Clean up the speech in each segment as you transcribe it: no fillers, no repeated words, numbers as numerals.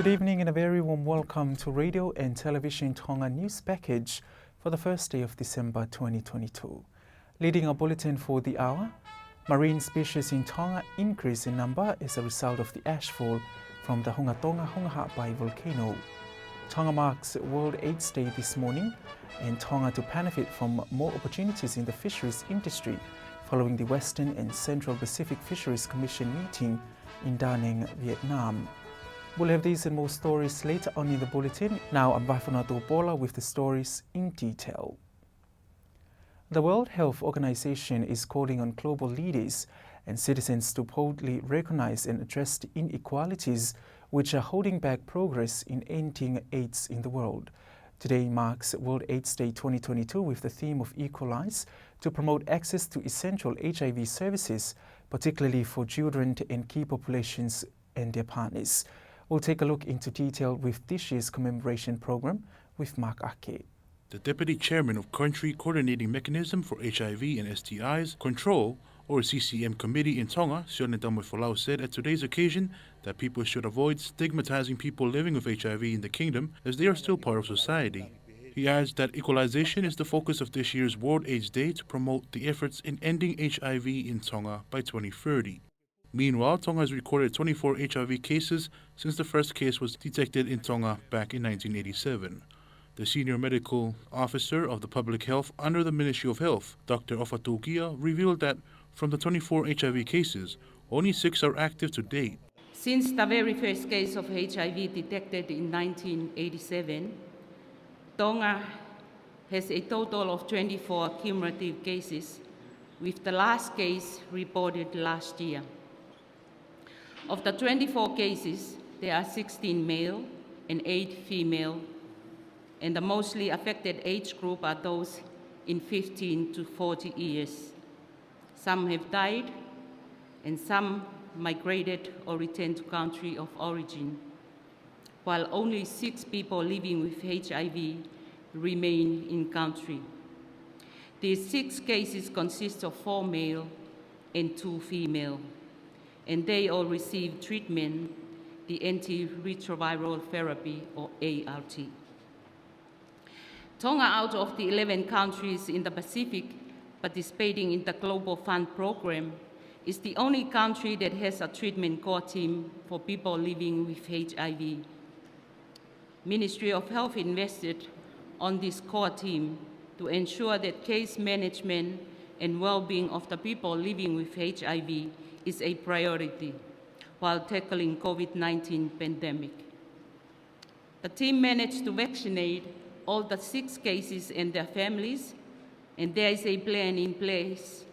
Good evening and a very warm welcome to Radio and Television Tonga News Package for the first day of December 2022. Leading our bulletin for the hour, marine species in Tonga increase in number as a result of the ashfall from the Tonga volcano. Tonga marks World AIDS Day this morning, and Tonga to benefit from more opportunities in the fisheries industry following the Western and Central Pacific Fisheries Commission meeting in Da Nang, Vietnam. We'll have these and more stories later on in the bulletin. Now I'm Paula with the stories in detail. The World Health Organization is calling on global leaders and citizens to boldly recognize and address the inequalities which are holding back progress in ending AIDS in the world. Today marks World AIDS Day 2022 with the theme of Equalize to promote access to essential HIV services, particularly for children and key populations and their partners. We'll take a look into detail with this year's commemoration program with Mark Ake. The Deputy Chairman of Country Coordinating Mechanism for HIV and STIs Control, or CCM Committee in Tonga, Tonga said at today's occasion that people should avoid stigmatizing people living with HIV in the kingdom as they are still part of society. He adds that equalization is the focus of this year's World AIDS Day to promote the efforts in ending HIV in Tonga by 2030. Meanwhile, Tonga has recorded 24 HIV cases since the first case was detected in Tonga back in 1987. The Senior Medical Officer of the Public Health under the Ministry of Health, Dr. Ofatukia, revealed that from the 24 HIV cases, only 6 are active to date. Since the very first case of HIV detected in 1987, Tonga has a total of 24 cumulative cases, with the last case reported last year. Of the 24 cases, there are 16 male and 8 female, and the mostly affected age group are those in 15 to 40 years. Some have died, and some migrated or returned to country of origin, while only 6 people living with HIV remain in country. These 6 cases consist of 4 male and 2 female, and they all receive treatment, the antiretroviral therapy, or ART. Tonga, out of the 11 countries in the Pacific participating in the Global Fund program, is the only country that has a treatment core team for people living with HIV. Ministry of Health invested on this core team to ensure that case management and well-being of the people living with HIV is a priority while tackling COVID-19 pandemic. The team managed to vaccinate all the 6 cases and their families, and there is a plan in place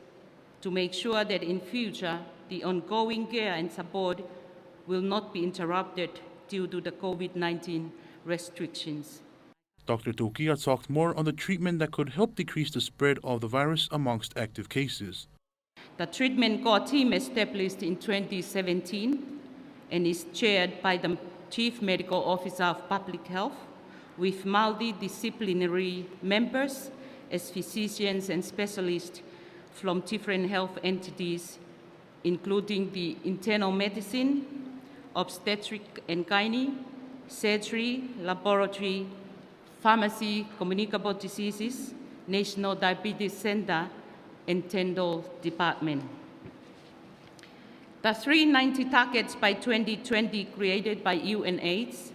to make sure that in future the ongoing care and support will not be interrupted due to the COVID-19 restrictions. Dr. Tukia talked more on the treatment that could help decrease the spread of the virus amongst active cases. The treatment core team established in 2017 and is chaired by the Chief Medical Officer of Public Health, with multidisciplinary members as physicians and specialists from different health entities, including the internal medicine, obstetric and gynae, surgery, laboratory, pharmacy, communicable diseases, National Diabetes Center, and Tendal Department. The 390 targets by 2020 created by UNAIDS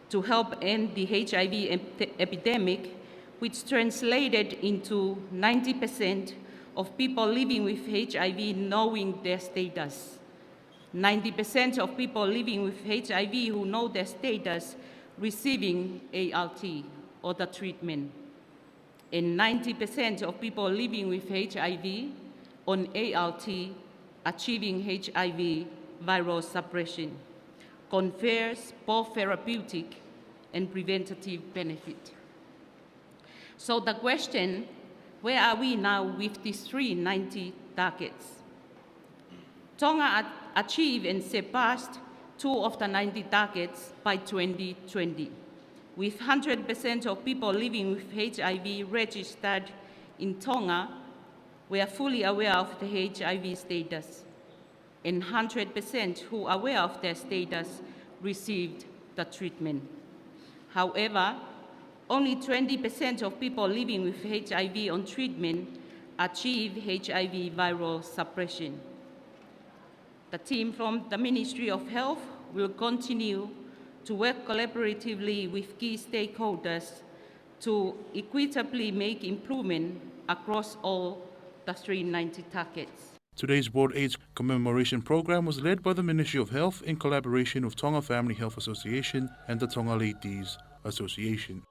to help end the HIV epidemic, which translated into 90% of people living with HIV knowing their status. 90% of people living with HIV who know their status receiving ART or the treatment, and 90% of people living with HIV on ART achieving HIV viral suppression confers both therapeutic and preventative benefit. So the question, where are we now with these 390 targets? Tonga achieved and surpassed 2 of the 90 targets by 2020. With 100% of people living with HIV registered in Tonga, we are fully aware of the HIV status, and 100% who are aware of their status received the treatment. However, only 20% of people living with HIV on treatment achieve HIV viral suppression. The team from the Ministry of Health will continue to work collaboratively with key stakeholders to equitably make improvement across all the 390 targets. Today's World AIDS commemoration program was led by the Ministry of Health in collaboration with Tonga Family Health Association and the Tonga Ladies Association.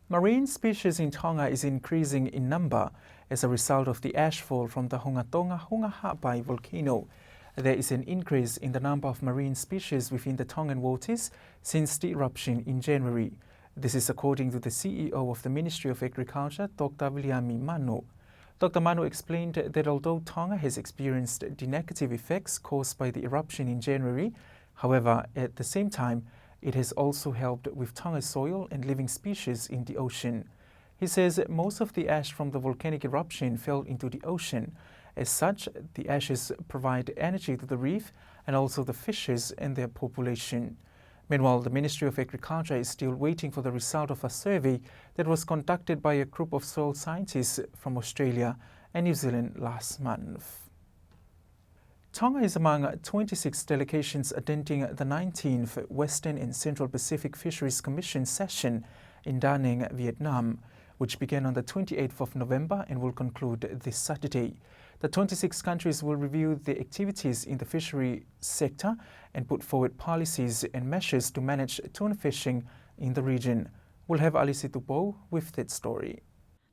Marine species in Tonga is increasing in number as a result of the ashfall from the Hungatonga volcano. There is an increase in the number of marine species within the Tongan waters since the eruption in January. This is according to the CEO of the Ministry of Agriculture, Dr. Viliami Manu. Dr. Manu explained that although Tonga has experienced the negative effects caused by the eruption in January, however, at the same time, it has also helped with Tonga's soil and living species in the ocean. He says most of the ash from the volcanic eruption fell into the ocean. As such, the ashes provide energy to the reef and also the fishes and their population. Meanwhile, the Ministry of Agriculture is still waiting for the result of a survey that was conducted by a group of soil scientists from Australia and New Zealand last month. Tonga is among 26 delegations attending the 19th Western and Central Pacific Fisheries Commission session in Da Nang, Vietnam, which began on the 28th of November and will conclude this Saturday. The 26 countries will review the activities in the fishery sector and put forward policies and measures to manage tuna fishing in the region. We'll have Alice Tupo with that story.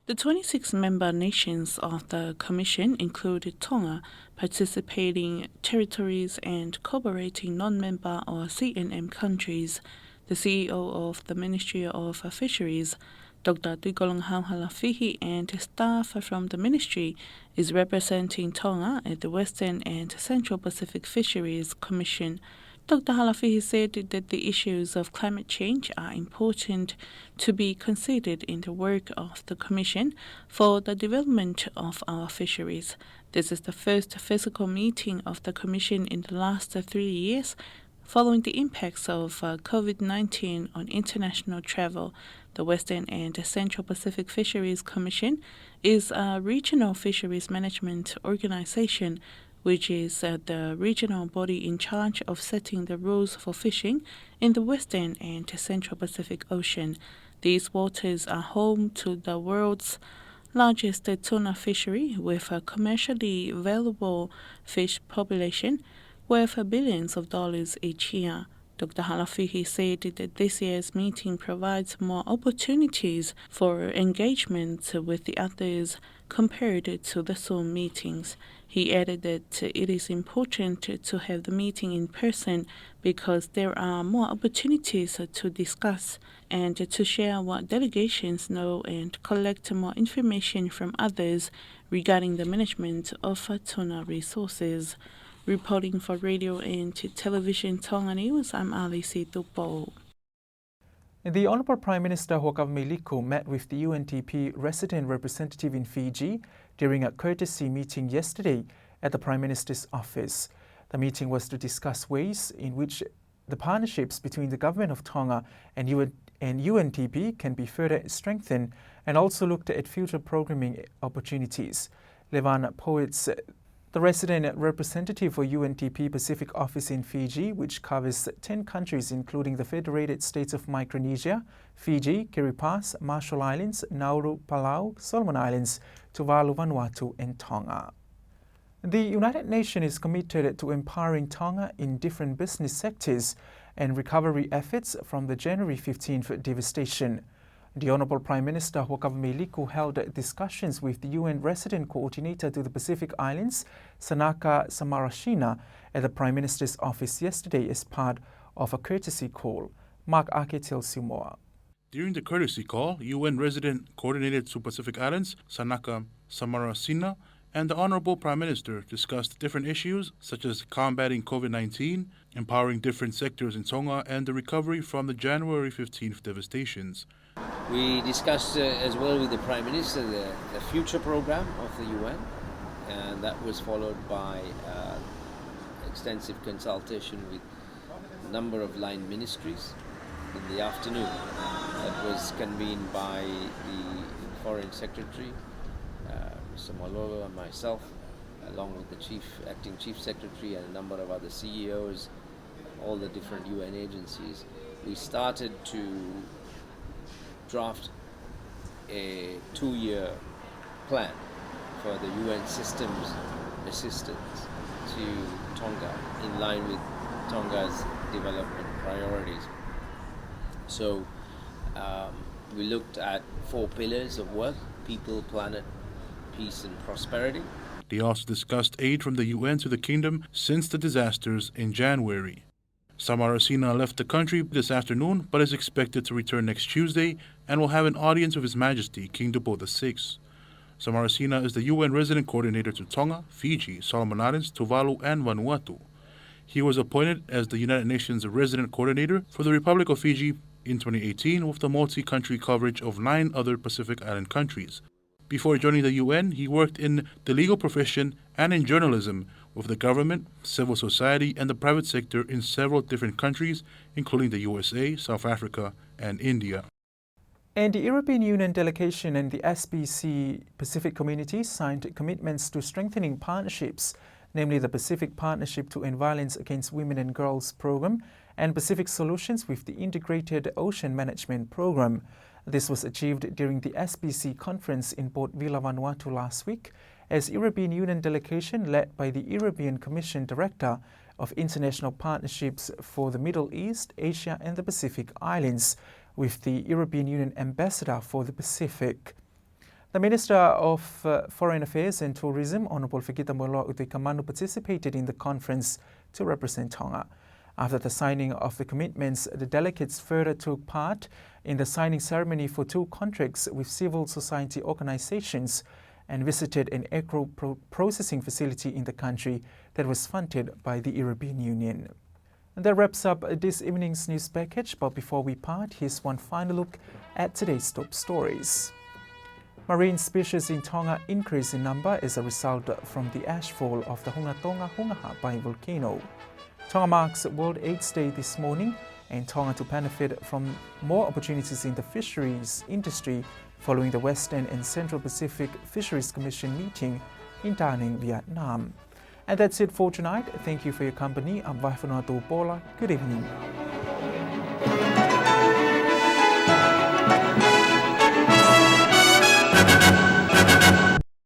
The 26 member nations of the Commission included Tonga, participating territories and cooperating non-member or CNM countries. The CEO of the Ministry of Fisheries, Dr. Halafihi, and staff from the ministry is representing Tonga at the Western and Central Pacific Fisheries Commission. Dr. Halafihi said that the issues of climate change are important to be considered in the work of the Commission for the development of our fisheries. This is the first physical meeting of the Commission in the last 3 years, following the impacts of COVID-19 on international travel. The Western and Central Pacific Fisheries Commission is a regional fisheries management organization, which is the regional body in charge of setting the rules for fishing in the Western and Central Pacific Ocean. These waters are home to the world's largest tuna fishery with a commercially valuable fish population worth billions of dollars each year. Dr. Halafihi said that this year's meeting provides more opportunities for engagement with the others compared to the Zoom meetings. He added that it is important to have the meeting in person because there are more opportunities to discuss and to share what delegations know and collect more information from others regarding the management of tuna resources. Reporting for Radio and Television Tonga News, I'm Alice Tupo. The Honourable Prime Minister Hoakavame Liku met with the UNDP resident representative in Fiji during a courtesy meeting yesterday at the Prime Minister's office. The meeting was to discuss ways in which the partnerships between the Government of Tonga and UNDP can be further strengthened, and also looked at future programming opportunities. Levan Poets, the resident representative for UNDP Pacific Office in Fiji, which covers 10 countries including the Federated States of Micronesia, Fiji, Kiribati, Marshall Islands, Nauru, Palau, Solomon Islands, Tuvalu, Vanuatu and Tonga. The United Nations is committed to empowering Tonga in different business sectors and recovery efforts from the January 15th devastation. The Honourable Prime Minister Hoakavame Liku held discussions with the UN Resident Coordinator to the Pacific Islands, Sanaka Samarashina, at the Prime Minister's office yesterday as part of a courtesy call. Mark Ake tells you more. During the courtesy call, UN Resident Coordinator to Pacific Islands, Sanaka Samarashina, and the Honourable Prime Minister discussed different issues such as combating COVID-19, empowering different sectors in Tonga, and the recovery from the January 15th devastations. We discussed as well with the Prime Minister the future program of the UN, and that was followed by extensive consultation with number of line ministries in the afternoon. That was convened by the Foreign Secretary, Mr. Malolo, and myself, along with the acting Chief Secretary and a number of other CEOs, all the different UN agencies. We started to draft a 2-year plan for the UN systems assistance to Tonga in line with Tonga's development priorities. So we looked at 4 pillars of work: people, planet, peace and prosperity. They also discussed aid from the UN to the kingdom since the disasters in January. Samarasina left the country this afternoon but is expected to return next Tuesday and will have an audience with His Majesty King Dupo VI. Samarasina is the UN resident coordinator to Tonga, Fiji, Solomon Islands, Tuvalu and Vanuatu. He was appointed as the United Nations resident coordinator for the Republic of Fiji in 2018 with the multi-country coverage of 9 other Pacific Island countries. Before joining the UN, he worked in the legal profession and in journalism with the government, civil society, and the private sector in several different countries, including the USA, South Africa, and India. And the European Union delegation and the SBC Pacific Community signed commitments to strengthening partnerships, namely the Pacific Partnership to End Violence Against Women and Girls Program and Pacific Solutions with the Integrated Ocean Management Program. This was achieved during the SBC conference in Port Vila, Vanuatu last week, as European Union delegation led by the European Commission Director of International Partnerships for the Middle East, Asia and the Pacific Islands, with the European Union Ambassador for the Pacific. The Minister of Foreign Affairs and Tourism, Honourable Fikita Moimoi Utekamanu, participated in the conference to represent Tonga. After the signing of the commitments, the delegates further took part in the signing ceremony for 2 contracts with civil society organizations and visited an agro-processing facility in the country that was funded by the European Union. And that wraps up this evening's news package, but before we part, here's one final look at today's top stories. Marine species in Tonga increase in number as a result from the ashfall of the Hungatonga volcano. Tonga marks World AIDS Day this morning, and Tonga to benefit from more opportunities in the fisheries industry following the Western and Central Pacific Fisheries Commission meeting in Da Nang, Vietnam. And that's it for tonight. Thank you for your company. I'm Paula. Good evening.